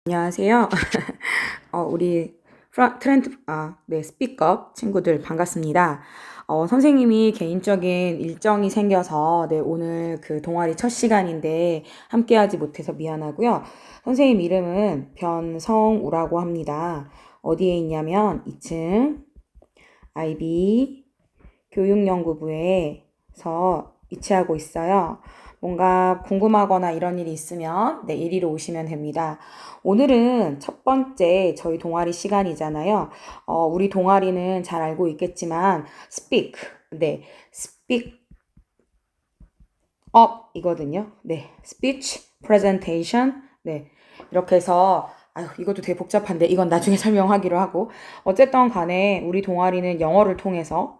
안녕하세요. 우리 스피커 친구들 반갑습니다. 선생님이 개인적인 일정이 생겨서 오늘 그 동아리 첫 시간인데 함께하지 못해서 미안하고요. 선생님 이름은 변성우라고 합니다. 어디에 있냐면 2층 IB 교육연구부에서 위치하고 있어요. 뭔가 궁금하거나 이런 일이 있으면 이리로 오시면 됩니다. 오늘은 첫 번째 저희 동아리 시간이잖아요. 우리 동아리는 잘 알고 있겠지만 speak up 이거든요. speech presentation. 이렇게 해서 이것도 되게 복잡한데 이건 나중에 설명하기로 하고 어쨌든 간에 우리 동아리는 영어를 통해서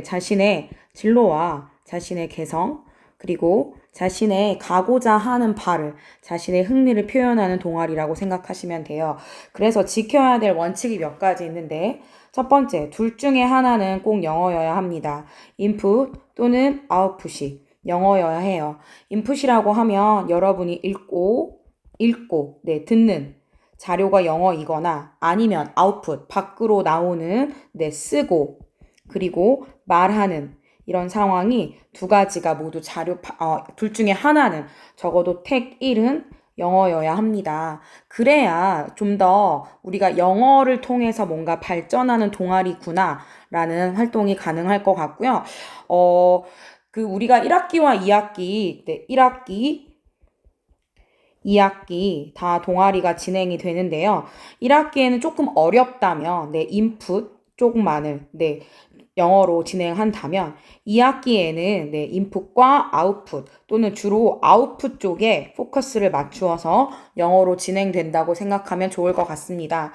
자신의 진로와 자신의 개성 그리고 자신의 가고자 하는 바를 자신의 흥미를 표현하는 동아리라고 생각하시면 돼요. 그래서 지켜야 될 원칙이 몇 가지 있는데 첫 번째, 둘 중에 하나는 꼭 영어여야 합니다. input 또는 output이 영어여야 해요. input이라고 하면 여러분이 읽고 듣는 자료가 영어이거나 아니면 output 밖으로 나오는 쓰고 그리고 말하는 이런 상황이 두 가지가 모두 둘 중에 하나는 적어도 택 1은 영어여야 합니다. 그래야 좀 더 우리가 영어를 통해서 뭔가 발전하는 동아리구나 라는 활동이 가능할 것 같고요. 우리가 1학기와 2학기, 2학기 다 동아리가 진행이 되는데요. 1학기에는 조금 어렵다면 인풋 조금만을 영어로 진행한다면 2학기에는 인풋과 아웃풋 또는 주로 아웃풋 쪽에 포커스를 맞추어서 영어로 진행된다고 생각하면 좋을 것 같습니다.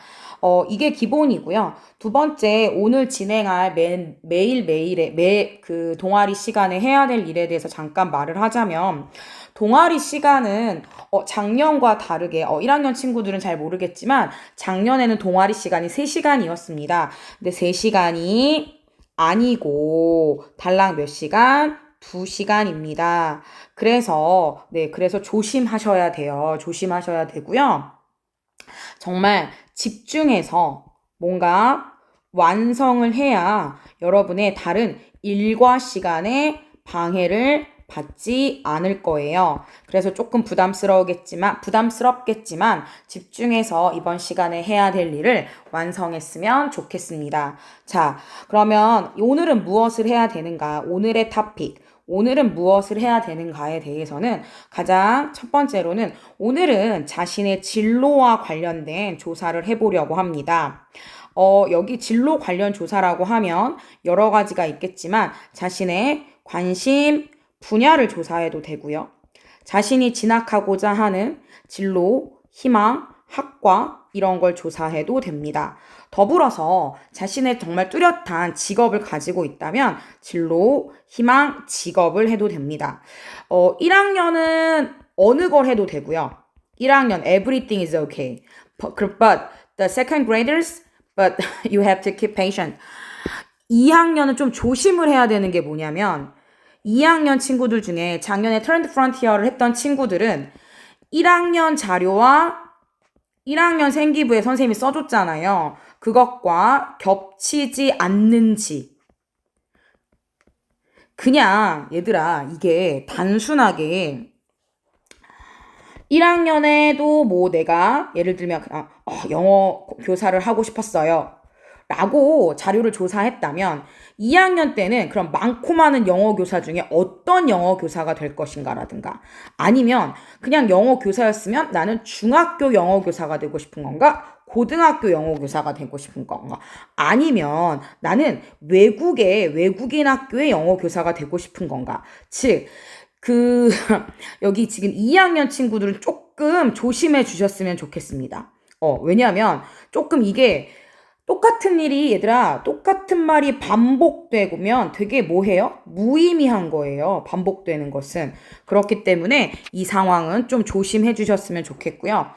이게 기본이고요. 두 번째, 오늘 진행할 매일매일의 그 동아리 시간에 해야 될 일에 대해서 잠깐 말을 하자면 동아리 시간은 작년과 다르게 1학년 친구들은 잘 모르겠지만 작년에는 동아리 시간이 3시간이었습니다. 근데 3시간이 아니고 달랑 몇 시간? 2시간입니다. 그래서 조심하셔야 돼요. 조심하셔야 되고요. 정말 집중해서 뭔가 완성을 해야 여러분의 다른 일과 시간에 방해를 받지 않을 거예요. 그래서 조금 부담스럽겠지만 집중해서 이번 시간에 해야 될 일을 완성했으면 좋겠습니다. 자, 그러면 오늘은 무엇을 해야 되는가? 오늘의 토픽. 오늘은 무엇을 해야 되는가에 대해서는 가장 첫 번째로는 오늘은 자신의 진로와 관련된 조사를 해보려고 합니다. 여기 진로 관련 조사라고 하면 여러 가지가 있겠지만 자신의 관심, 분야를 조사해도 되고요. 자신이 진학하고자 하는 진로, 희망, 학과 이런 걸 조사해도 됩니다. 더불어서 자신의 정말 뚜렷한 직업을 가지고 있다면 진로, 희망, 직업을 해도 됩니다. 1학년은 어느 걸 해도 되고요. 1학년 everything is okay. But the second graders, but you have to keep patient. 2학년은 좀 조심을 해야 되는 게 뭐냐면 2학년 친구들 중에 작년에 트렌드 프론티어를 했던 친구들은 1학년 자료와 1학년 생기부에 선생님이 써줬잖아요. 그것과 겹치지 않는지. 그냥 얘들아 이게 단순하게 1학년에도 내가 예를 들면 영어 교사를 하고 싶었어요. 라고 자료를 조사했다면 2학년 때는 그럼 많고 많은 영어 교사 중에 어떤 영어 교사가 될 것인가라든가 아니면 그냥 영어 교사였으면 나는 중학교 영어 교사가 되고 싶은 건가? 고등학교 영어 교사가 되고 싶은 건가? 아니면 나는 외국인 학교의 영어 교사가 되고 싶은 건가? 즉, 여기 지금 2학년 친구들은 조금 조심해 주셨으면 좋겠습니다. 왜냐하면 조금 이게 똑같은 일이 얘들아 똑같은 말이 반복되면 되게 뭐해요? 무의미한 거예요. 반복되는 것은. 그렇기 때문에 이 상황은 좀 조심해 주셨으면 좋겠고요.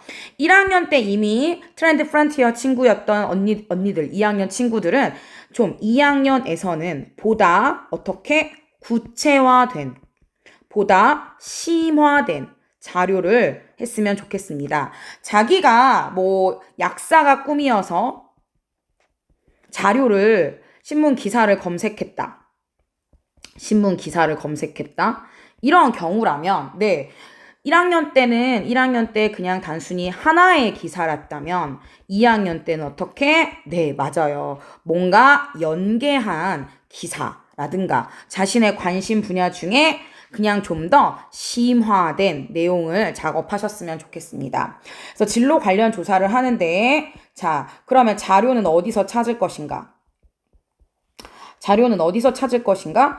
1학년 때 이미 트렌드 프론티어 친구였던 언니들 2학년 친구들은 좀 2학년에서는 보다 어떻게 구체화된 보다 심화된 자료를 했으면 좋겠습니다. 자기가 뭐 약사가 꿈이어서 자료를 신문 기사를 검색했다. 신문 기사를 검색했다. 이런 경우라면 1학년 때 그냥 단순히 하나의 기사였다면 2학년 때는 어떻게? 네, 맞아요. 뭔가 연계한 기사라든가 자신의 관심 분야 중에 그냥 좀 더 심화된 내용을 작업하셨으면 좋겠습니다. 그래서 진로 관련 조사를 하는데 자, 그러면 자료는 어디서 찾을 것인가? 자료는 어디서 찾을 것인가?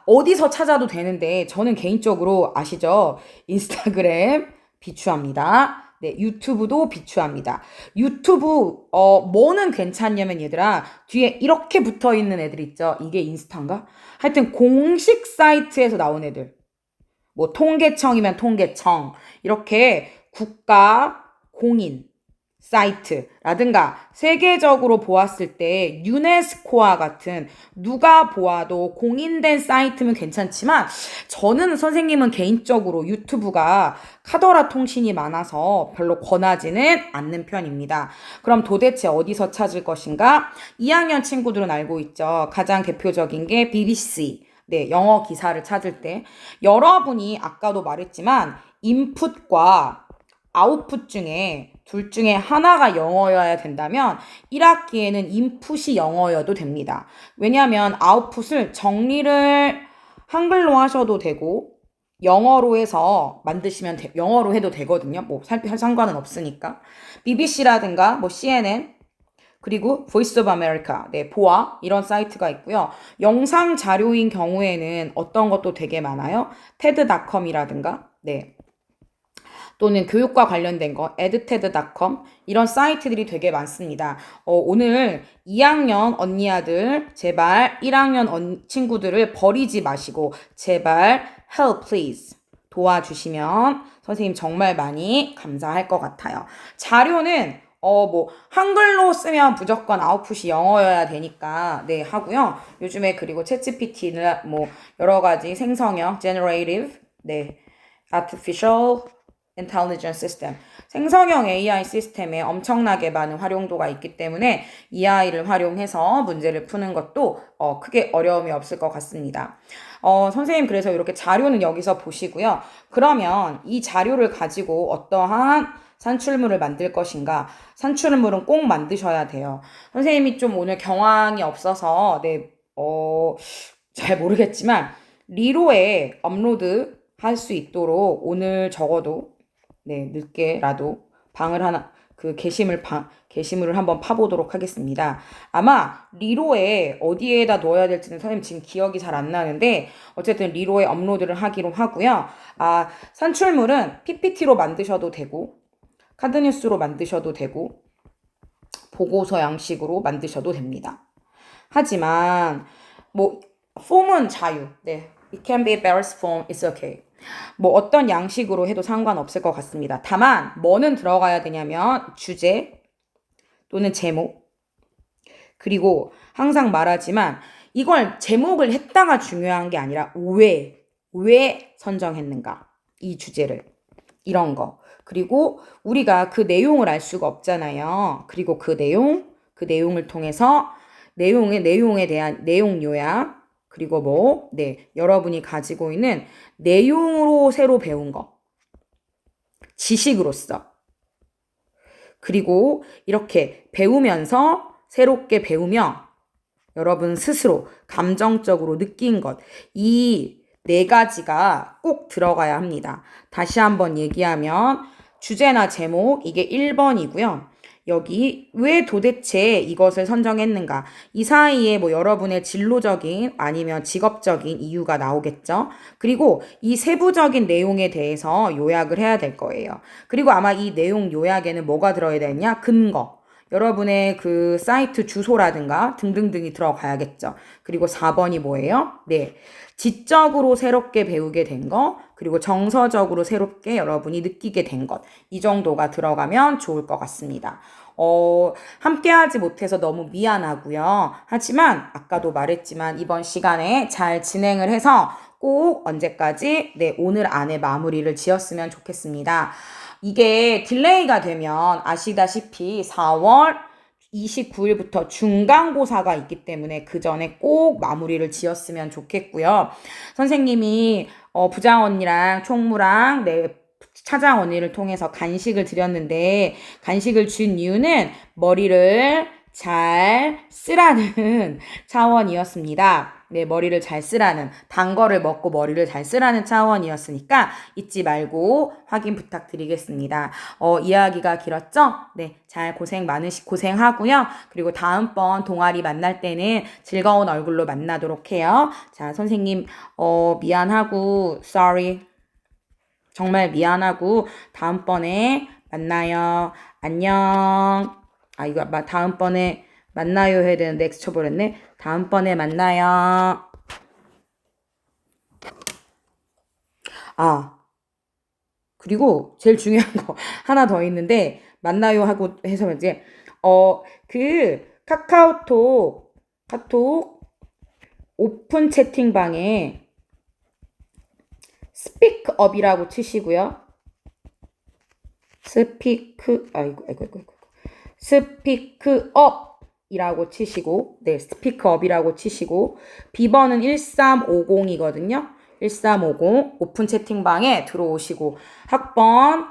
어디서 찾아도 되는데 저는 개인적으로 아시죠? 인스타그램 비추합니다. 네, 유튜브도 비추합니다. 유튜브 뭐는 괜찮냐면 얘들아 뒤에 이렇게 붙어 있는 애들 있죠? 이게 인스타인가? 하여튼 공식 사이트에서 나온 애들. 뭐 통계청이면 통계청 이렇게 국가 공인 사이트라든가 세계적으로 보았을 때 유네스코와 같은 누가 보아도 공인된 사이트면 괜찮지만 저는 선생님은 개인적으로 유튜브가 카더라 통신이 많아서 별로 권하지는 않는 편입니다. 그럼 도대체 어디서 찾을 것인가? 2학년 친구들은 알고 있죠. 가장 대표적인 게 BBC. 네, 영어 기사를 찾을 때 여러분이 아까도 말했지만 인풋과 아웃풋 중에 둘 중에 하나가 영어여야 된다면 1학기에는 인풋이 영어여도 됩니다. 왜냐하면 아웃풋을 정리를 한글로 하셔도 되고 영어로 해서 만드시면 영어로 해도 되거든요. 뭐 상관은 없으니까. BBC라든가 뭐 CNN 그리고 Voice of America, 네, 보아 이런 사이트가 있고요. 영상 자료인 경우에는 어떤 것도 되게 많아요. TED.com이라든가 네. 또는 교육과 관련된 거, edted.com 이런 사이트들이 되게 많습니다. 오늘 2학년 언니 아들 제발 1학년 친구들을 버리지 마시고 제발 help please 도와주시면 선생님 정말 많이 감사할 것 같아요. 자료는 한글로 쓰면 무조건 아웃풋이 영어여야 되니까, 네, 하고요. 요즘에 그리고 챗GPT는 여러 가지 생성형, generative, 네, artificial intelligence system, 생성형 AI 시스템에 엄청나게 많은 활용도가 있기 때문에 EI를 활용해서 문제를 푸는 것도 크게 어려움이 없을 것 같습니다. 선생님 그래서 이렇게 자료는 여기서 보시고요. 그러면 이 자료를 가지고 어떠한 산출물을 만들 것인가? 산출물은 꼭 만드셔야 돼요. 선생님이 좀 오늘 경황이 없어서 잘 모르겠지만 리로에 업로드 할 수 있도록 오늘 적어도 늦게라도 게시물을 한번 파보도록 하겠습니다. 아마 리로에 어디에다 넣어야 될지는 선생님 지금 기억이 잘 안 나는데 어쨌든 리로에 업로드를 하기로 하고요. 산출물은 PPT로 만드셔도 되고 카드뉴스로 만드셔도 되고 보고서 양식으로 만드셔도 됩니다. 하지만 폼은 자유. 네. It can be various form. It's okay. 어떤 양식으로 해도 상관없을 것 같습니다. 다만 뭐는 들어가야 되냐면 주제 또는 제목 그리고 항상 말하지만 이걸 제목을 했다가 중요한 게 아니라 왜 선정했는가 이 주제를 이런 거 그리고 우리가 그 내용을 알 수가 없잖아요. 그리고 그 내용을 통해서 내용에 대한 내용 요약 그리고 여러분이 가지고 있는 내용으로 새로 배운 거. 지식으로서. 그리고 이렇게 배우면서 새롭게 배우며 여러분 스스로 감정적으로 느낀 것. 이 네 가지가 꼭 들어가야 합니다. 다시 한번 얘기하면 주제나 제목 이게 1번이고요. 여기 왜 도대체 이것을 선정했는가? 이 사이에 여러분의 진로적인 아니면 직업적인 이유가 나오겠죠? 그리고 이 세부적인 내용에 대해서 요약을 해야 될 거예요. 그리고 아마 이 내용 요약에는 뭐가 들어야 되냐? 근거. 여러분의 그 사이트 주소라든가 등등등이 들어가야겠죠. 그리고 4번이 뭐예요? 네. 지적으로 새롭게 배우게 된 거, 그리고 정서적으로 새롭게 여러분이 느끼게 된 것. 이 정도가 들어가면 좋을 것 같습니다. 함께하지 못해서 너무 미안하고요. 하지만 아까도 말했지만 이번 시간에 잘 진행을 해서 꼭 언제까지? 네, 오늘 안에 마무리를 지었으면 좋겠습니다. 이게 딜레이가 되면 아시다시피 4월 29일부터 중간고사가 있기 때문에 그 전에 꼭 마무리를 지었으면 좋겠고요. 선생님이 부장 언니랑 총무랑 차장 언니를 통해서 간식을 드렸는데 간식을 준 이유는 머리를 잘 쓰라는 차원이었습니다. 네, 머리를 잘 쓰라는, 단 거를 먹고 머리를 잘 쓰라는 차원이었으니까 잊지 말고 확인 부탁드리겠습니다. 이야기가 길었죠? 네, 잘 고생하고요. 그리고 다음번 동아리 만날 때는 즐거운 얼굴로 만나도록 해요. 자, 선생님, 미안하고, sorry. 정말 미안하고, 다음번에 만나요. 안녕. 이거 다음번에 만나요 해야 되는데 X 쳐버렸네. 다음번에 만나요. 그리고 제일 중요한 거 하나 더 있는데 만나요 하고 해서 이제 그 카톡 오픈 채팅방에 스피크업이라고 치시고요. 스피크업이라고 치시고, 네, 스피크업이라고 치시고, 비번은 1350이거든요. 1350 오픈 채팅방에 들어오시고 학번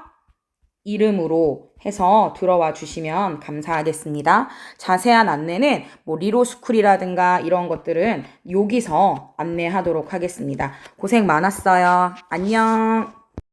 이름으로 해서 들어와 주시면 감사하겠습니다. 자세한 안내는 리로스쿨이라든가 이런 것들은 여기서 안내하도록 하겠습니다. 고생 많았어요. 안녕.